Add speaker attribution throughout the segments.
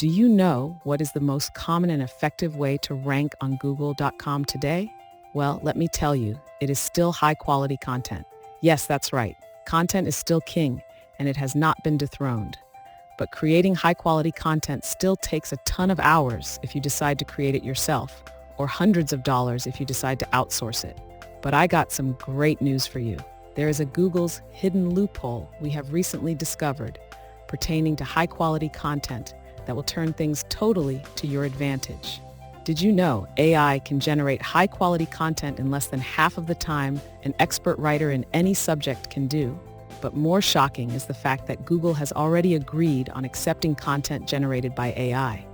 Speaker 1: Do you know what is the most common and effective way to rank on Google.com today? Well, let me tell you, it is still high-quality content. Yes, that's right. Content is still king, and it has not been dethroned. But creating high-quality content still takes a ton of hours if you decide to create it yourself, or hundreds of dollars if you decide to outsource it. But I got some great news for you. There is a Google's hidden loophole we have recently discovered pertaining to high-quality content that will turn things totally to your advantage. Did you know AI can generate high-quality content in less than half of the time an expert writer in any subject can do? But more shocking is the fact that Google has already agreed on accepting content generated by AI.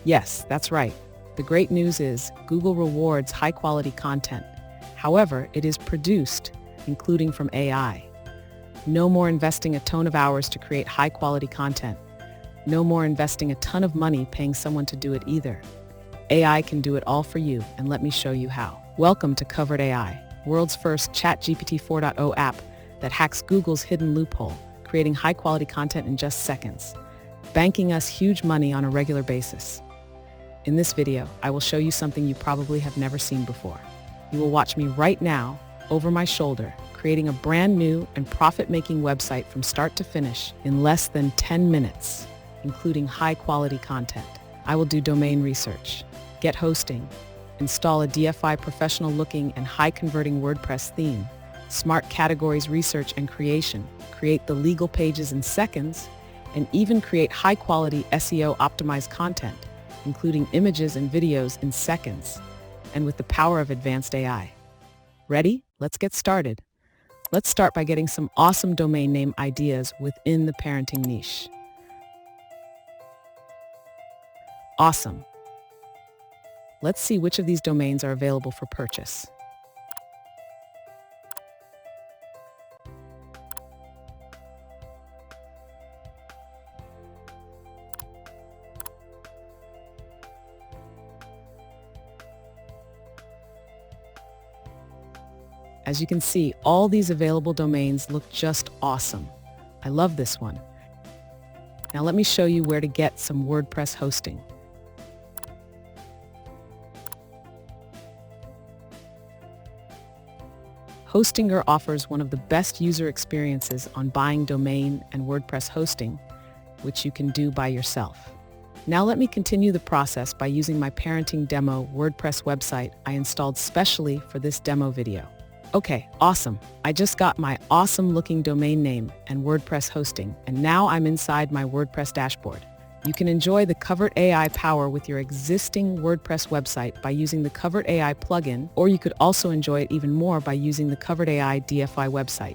Speaker 1: Yes, that's right. The great news is Google rewards high-quality content. However, it is produced, including from AI. No more investing a ton of hours to create high-quality content. No more investing a ton of money paying someone to do it either. AI can do it all for you, and let me show you how. Welcome to Covert A.I, world's first ChatGPT 4.0 app that hacks Google's hidden loophole, creating high-quality content in just seconds, banking us huge money on a regular basis. In this video, I will show you something you probably have never seen before. You will watch me right now, over my shoulder, creating a brand new and profit-making website from start to finish in less than 10 minutes, including high-quality content. I will do domain research, get hosting, install a DFI professional-looking and high-converting WordPress theme, smart categories research and creation, create the legal pages in seconds, and even create high-quality SEO-optimized content, including images and videos in seconds, and with the power of advanced AI. Ready? Let's get started. Let's start by getting some awesome domain name ideas within the parenting niche. Awesome. Let's see which of these domains are available for purchase. As you can see, all these available domains look just awesome. I love this one. Now let me show you where to get some WordPress hosting. Hostinger offers one of the best user experiences on buying domain and WordPress hosting, which you can do by yourself. Now let me continue the process by using my parenting demo WordPress website I installed specially for this demo video. Okay, awesome. I just got my awesome looking domain name and WordPress hosting, and now I'm inside my WordPress dashboard. You can enjoy the Covert A.I power with your existing WordPress website by using the Covert A.I plugin, or you could also enjoy it even more by using the Covert A.I DFI website.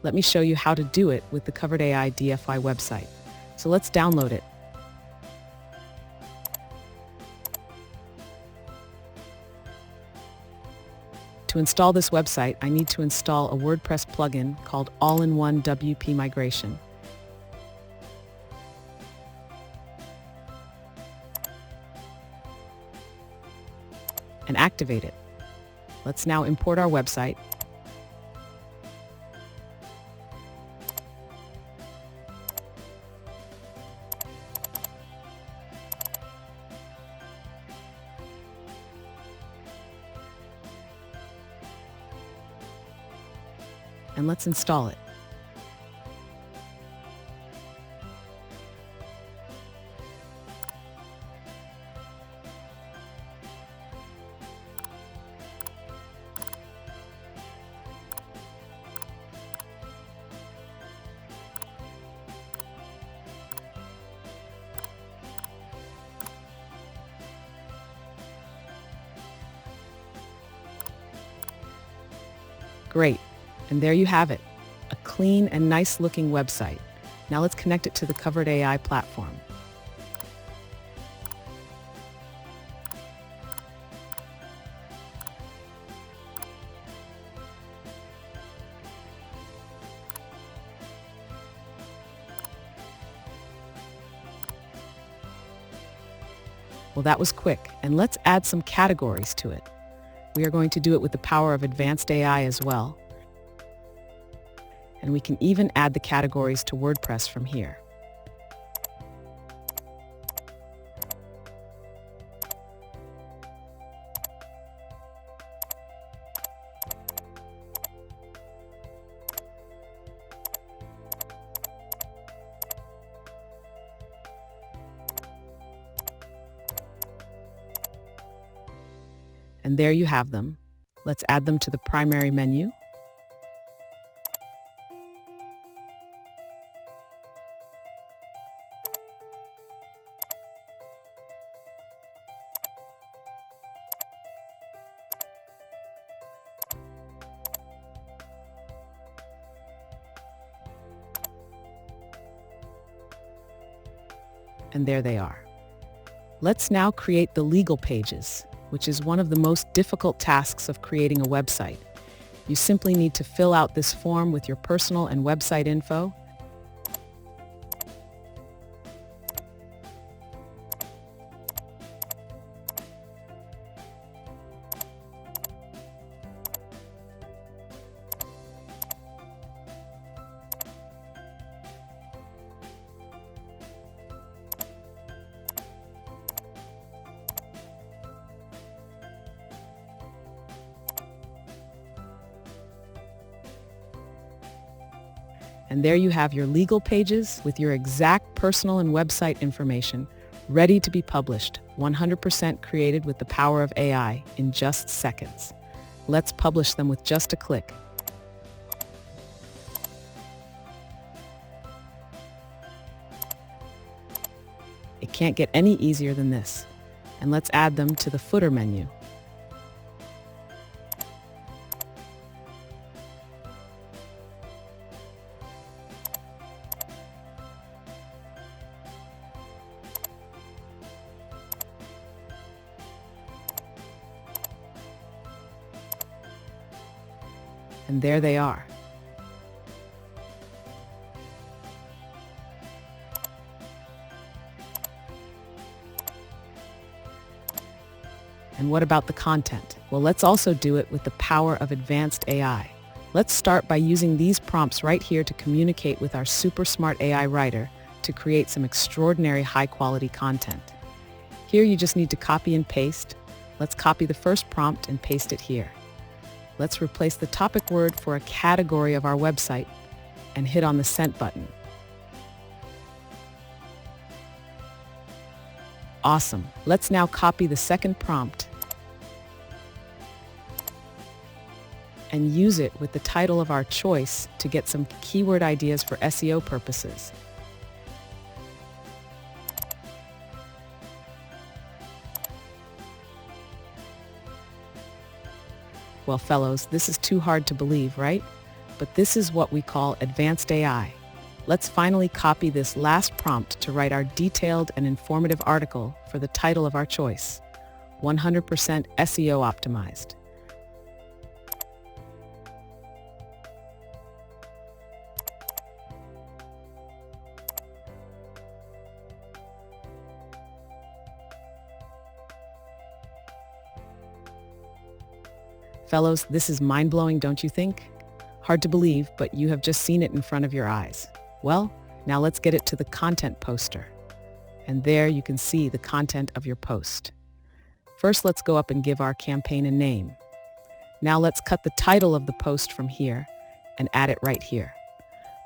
Speaker 1: Let me show you how to do it with the Covert A.I DFI website. So let's download it. To install this website, I need to install a WordPress plugin called All-in-One WP Migration. And activate it. Let's now import our website. And let's install it. Great. And there you have it, a clean and nice looking website. Now let's connect it to the Covert A.I platform. Well, that was quick, and let's add some categories to it. We are going to do it with the power of advanced AI as well. And we can even add the categories to WordPress from here. And there you have them. Let's add them to the primary menu. And there they are. Let's now create the legal pages, which is one of the most difficult tasks of creating a website. You simply need to fill out this form with your personal and website info. And there you have your legal pages with your exact personal and website information ready to be published, 100% created with the power of AI in just seconds. Let's publish them with just a click. It can't get any easier than this. And let's add them to the footer menu. And there they are. And what about the content? Well, let's also do it with the power of advanced AI. Let's start by using these prompts right here to communicate with our super smart AI writer to create some extraordinary high-quality content. Here you just need to copy and paste. Let's copy the first prompt and paste it here. Let's replace the topic word for a category of our website and hit on the Send button. Awesome. Let's now copy the second prompt and use it with the title of our choice to get some keyword ideas for SEO purposes. Well, fellows, this is too hard to believe, right? But this is what we call advanced AI. Let's finally copy this last prompt to write our detailed and informative article for the title of our choice, 100% SEO optimized. Fellows, this is mind-blowing, don't you think? Hard to believe, but you have just seen it in front of your eyes. Well, now let's get it to the content poster. And there you can see the content of your post. First, let's go up and give our campaign a name. Now let's cut the title of the post from here and add it right here.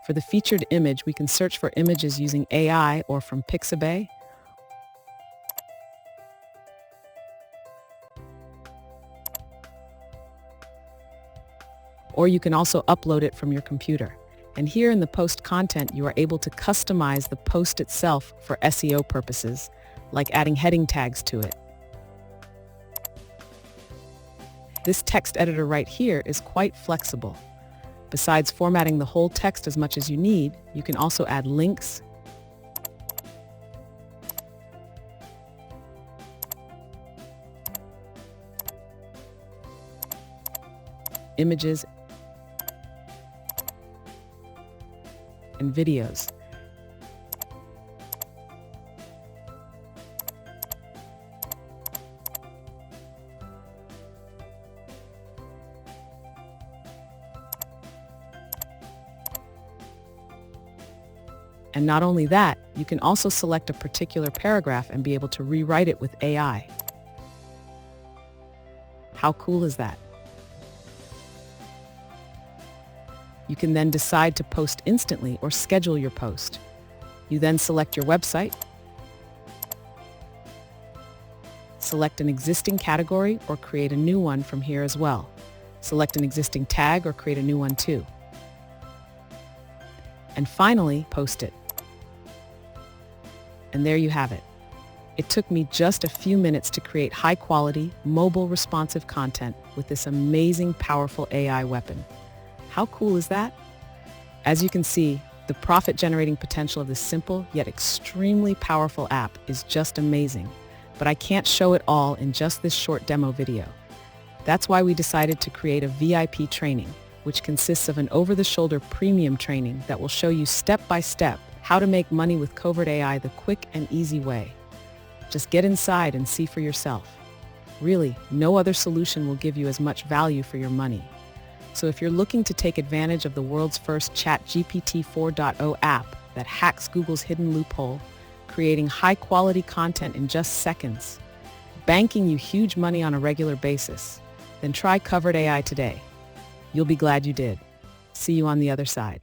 Speaker 1: For the featured image, we can search for images using AI or from Pixabay. Or you can also upload it from your computer. And here in the post content, you are able to customize the post itself for SEO purposes, like adding heading tags to it. This text editor right here is quite flexible. Besides formatting the whole text as much as you need, you can also add links, images, and videos. And not only that, you can also select a particular paragraph and be able to rewrite it with AI. How cool is that? You can then decide to post instantly or schedule your post. You then select your website, select an existing category or create a new one from here as well. Select an existing tag or create a new one too. And finally, post it. And there you have it. It took me just a few minutes to create high-quality, mobile responsive content with this amazing, powerful AI weapon. How cool is that? As you can see, the profit-generating potential of this simple yet extremely powerful app is just amazing, but I can't show it all in just this short demo video. That's why we decided to create a VIP training, which consists of an over-the-shoulder premium training that will show you step-by-step how to make money with Covert AI the quick and easy way. Just get inside and see for yourself. Really, no other solution will give you as much value for your money. So if you're looking to take advantage of the world's first ChatGPT 4.0 app that hacks Google's hidden loophole, creating high-quality content in just seconds, banking you huge money on a regular basis, then try Covert AI today. You'll be glad you did. See you on the other side.